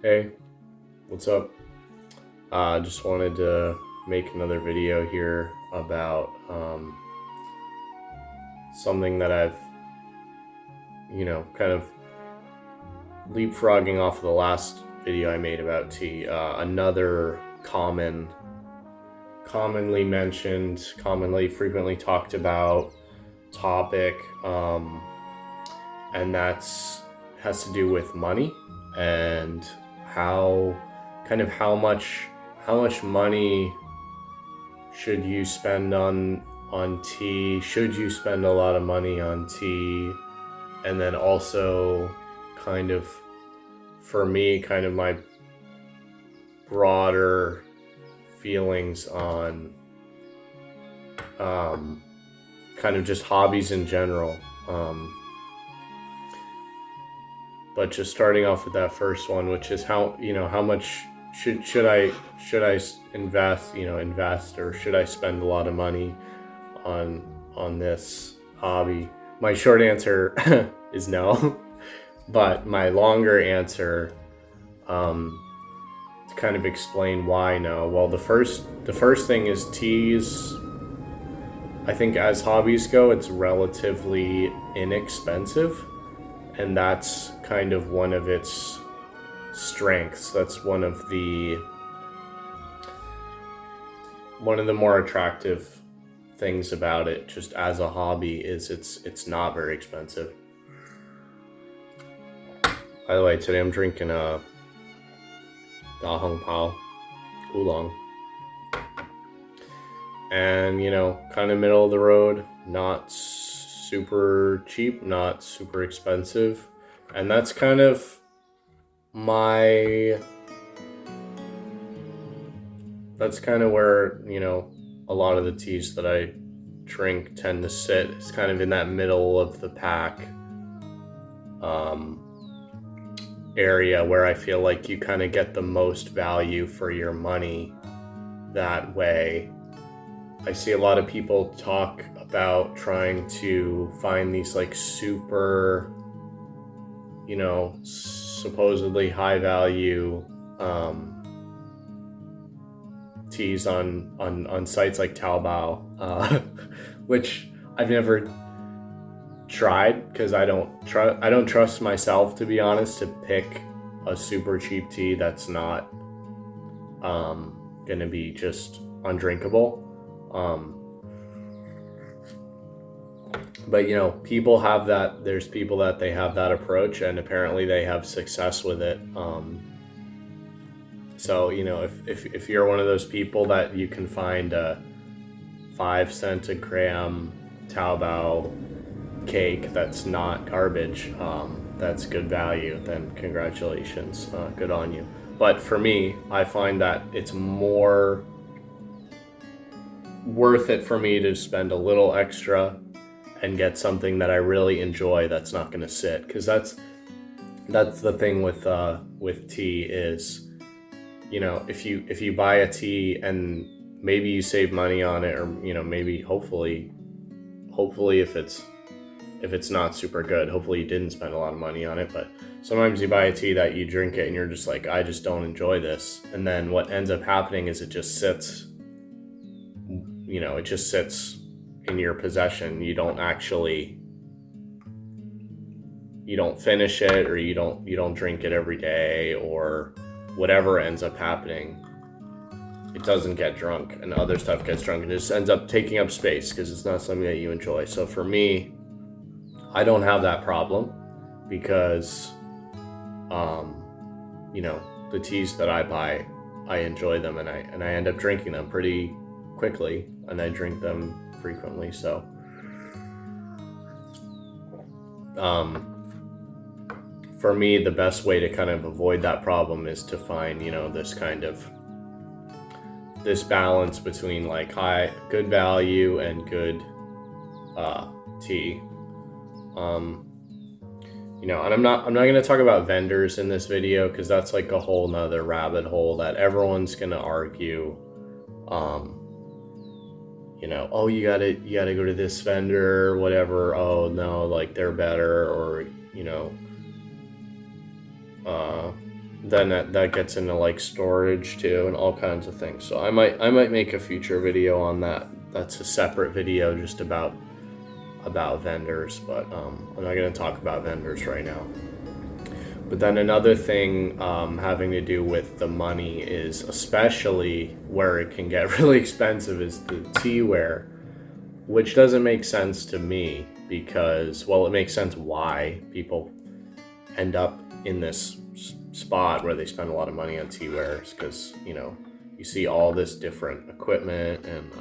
Hey, what's up? Just wanted to make another video here about something that I've, kind of leapfrogging off of the last video I made about tea. Another commonly mentioned, commonly frequently talked about topic, and that's has to do with money and how how much money should you spend on tea? Should you spend a lot of money on tea? And then also kind of for me, kind of my broader feelings on kind of just hobbies in general. But just starting off with that first one, which is how much should I invest, or should I spend a lot of money on this hobby? My short answer is no, but my longer answer, to kind of explain why no. Well, the first thing is teas. I think as hobbies go, it's relatively inexpensive, and that's kind of one of its strengths. That's one of the more attractive things about it, just as a hobby, is it's not very expensive. By the way, today I'm drinking a Da Hong Pao oolong, and kind of middle of the road, not super cheap, not super expensive, and that's kind of my that's kind of where a lot of the teas that I drink tend to sit. It's kind of in that middle of the pack area where I feel like you kind of get the most value for your money that way. I see a lot of people talk about trying to find these like super, supposedly high value teas on sites like Taobao, which I've never tried because I don't trust myself, to be honest, to pick a super cheap tea that's not gonna be just undrinkable. But people have that. There's people that they have that approach, and apparently they have success with it. So if you're one of those people that you can find a 5 cent a gram Taobao cake that's not garbage, that's good value, then congratulations, good on you. But for me, I find that it's more worth it for me to spend a little extra and get something that I really enjoy that's not going to sit, because that's the thing with tea is, if you buy a tea and maybe you save money on it, or maybe hopefully if it's not super good, hopefully you didn't spend a lot of money on it. But sometimes you buy a tea that you drink it and you're just like, I just don't enjoy this, and then what ends up happening is it just sits in your possession. You don't finish it, or you don't drink it every day, or whatever ends up happening. It doesn't get drunk, and other stuff gets drunk, and it just ends up taking up space because it's not something that you enjoy. So for me, I don't have that problem, because the teas that I buy, I enjoy them, and I end up drinking them pretty quickly, and I drink them frequently. So for me, the best way to kind of avoid that problem is to find this balance between like good value and good tea. And I'm not going to talk about vendors in this video, because that's like a whole nother rabbit hole that everyone's going to argue. Oh, you gotta go to this vendor, whatever. Oh no, like they're better, or then that gets into like storage too and all kinds of things. So I might make a future video on that. That's a separate video just about vendors, but I'm not going to talk about vendors right now. But then another thing having to do with the money is, especially where it can get really expensive, is the teaware, which doesn't make sense to me because, well, it makes sense why people end up in this spot where they spend a lot of money on teawares, because, you know, you see all this different equipment, and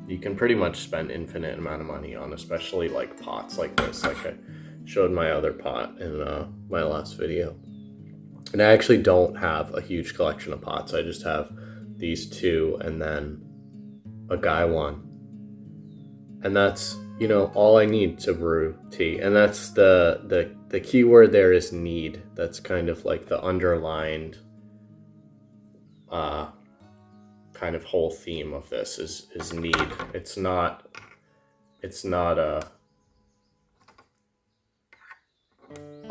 you can pretty much spend infinite amount of money on, especially like pots like this, like I showed my other pot in my last video. And I actually don't have a huge collection of pots. I just have these two and then a Guy one. And that's, you know, all I need to brew tea. And that's the key word there is need. That's kind of like the underlined kind of whole theme of this is need. It's not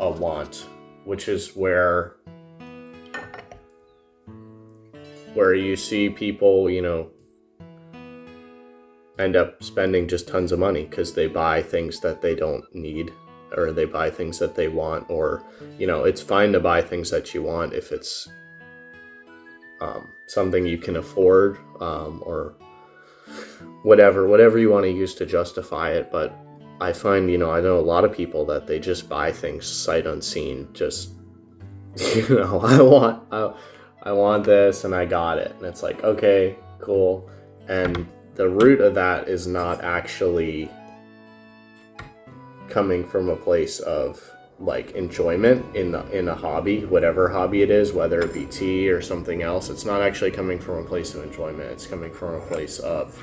a want, which is where you see people, you know, end up spending just tons of money because they buy things that they don't need, or they buy things that they want, or, you know, it's fine to buy things that you want if it's something you can afford, or whatever you want to use to justify it. But I find, you know, I know a lot of people that they just buy things sight unseen, just, you know, I want this and I got it, and it's like, okay, cool. And the root of that is not actually coming from a place of like enjoyment in a hobby, whatever hobby it is, whether it be tea or something else. It's not actually coming from a place of enjoyment. It's coming from a place of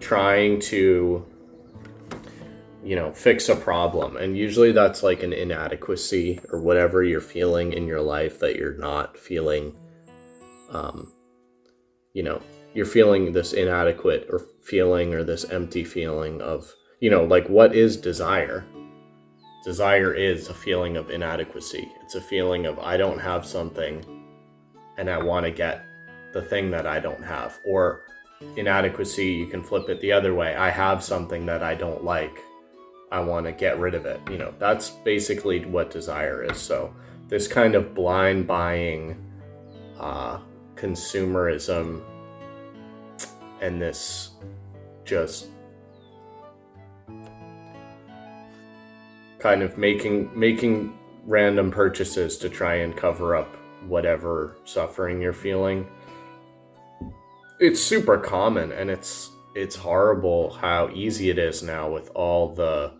trying to, you know, fix a problem. And usually that's like an inadequacy or whatever you're feeling in your life that you're not feeling, you know, you're feeling this inadequate or feeling, or this empty feeling of, you know, like, what is desire? Desire is a feeling of inadequacy. It's a feeling of, I don't have something and I want to get the thing that I don't have. Or inadequacy, you can flip it the other way. I have something that I don't like. I want to get rid of it. You know, that's basically what desire is. So this kind of blind buying, consumerism, and this just kind of making random purchases to try and cover up whatever suffering you're feeling. It's super common, and it's horrible how easy it is now with all the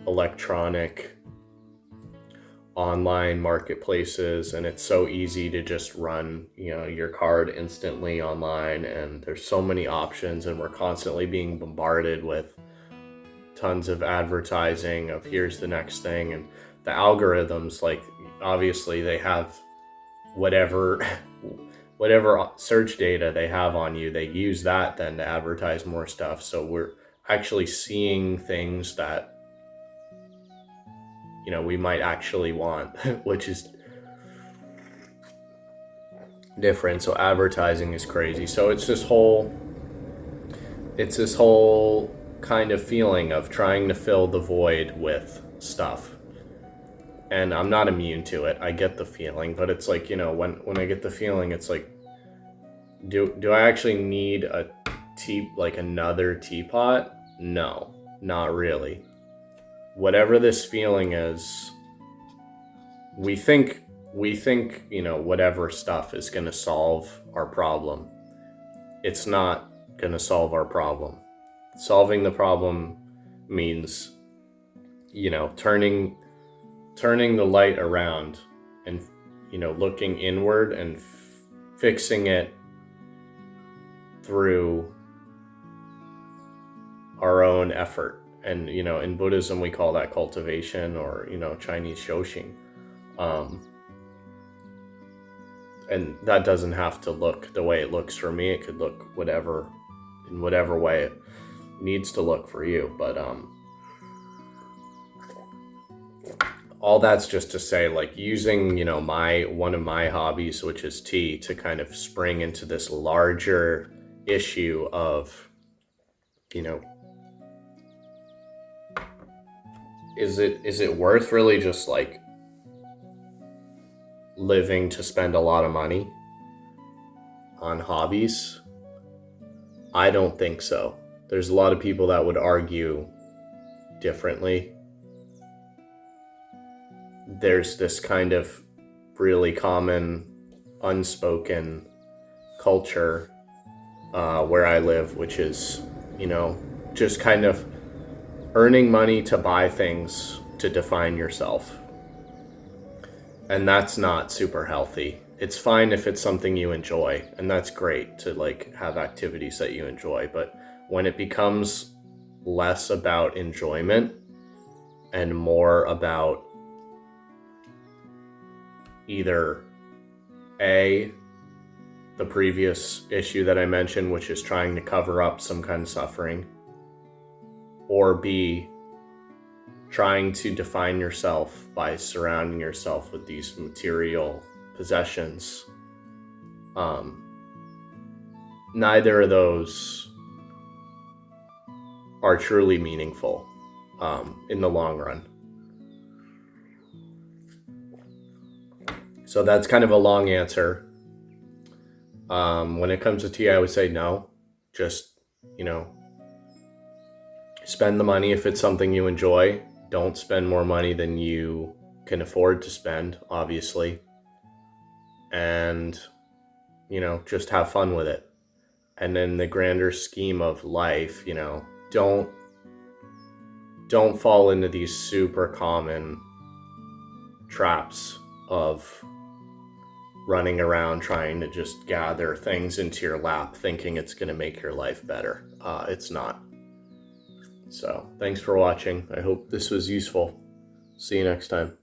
electronic online marketplaces, and it's so easy to just run, you know, your card instantly online, and there's so many options, and we're constantly being bombarded with tons of advertising of here's the next thing. And the algorithms, like, obviously they have whatever search data they have on you, they use that then to advertise more stuff. So we're actually seeing things that, you know, we might actually want, which is different. So advertising is crazy. So it's this whole kind of feeling of trying to fill the void with stuff. And I'm not immune to it. I get the feeling, but it's like, you know, when I get the feeling, it's like, do I actually need another teapot? No, not really. Whatever this feeling is, we think, you know, whatever stuff is going to solve our problem. It's not going to solve our problem. Solving the problem means, you know, turning the light around and, you know, looking inward and fixing it through our own effort. And, you know, in Buddhism, we call that cultivation, or, you know, Chinese Shoshin. And that doesn't have to look the way it looks for me. It could look in whatever way it needs to look for you. But all that's just to say, like, using, one of my hobbies, which is tea, to kind of spring into this larger issue of, you know, is it worth really just like living to spend a lot of money on hobbies? I don't think so. There's a lot of people that would argue differently. There's this kind of really common unspoken culture where I live, which is, just kind of earning money to buy things to define yourself. And that's not super healthy. It's fine if it's something you enjoy, and that's great to like have activities that you enjoy, but when it becomes less about enjoyment and more about either A, the previous issue that I mentioned, which is trying to cover up some kind of suffering, or B, trying to define yourself by surrounding yourself with these material possessions. Neither of those are truly meaningful in the long run. So that's kind of a long answer. When it comes to tea, I would say no. Just, spend the money if it's something you enjoy. Don't spend more money than you can afford to spend, obviously. And, just have fun with it. And in the grander scheme of life, don't fall into these super common traps of running around trying to just gather things into your lap thinking it's going to make your life better. It's not. So thanks for watching. I hope this was useful. See you next time.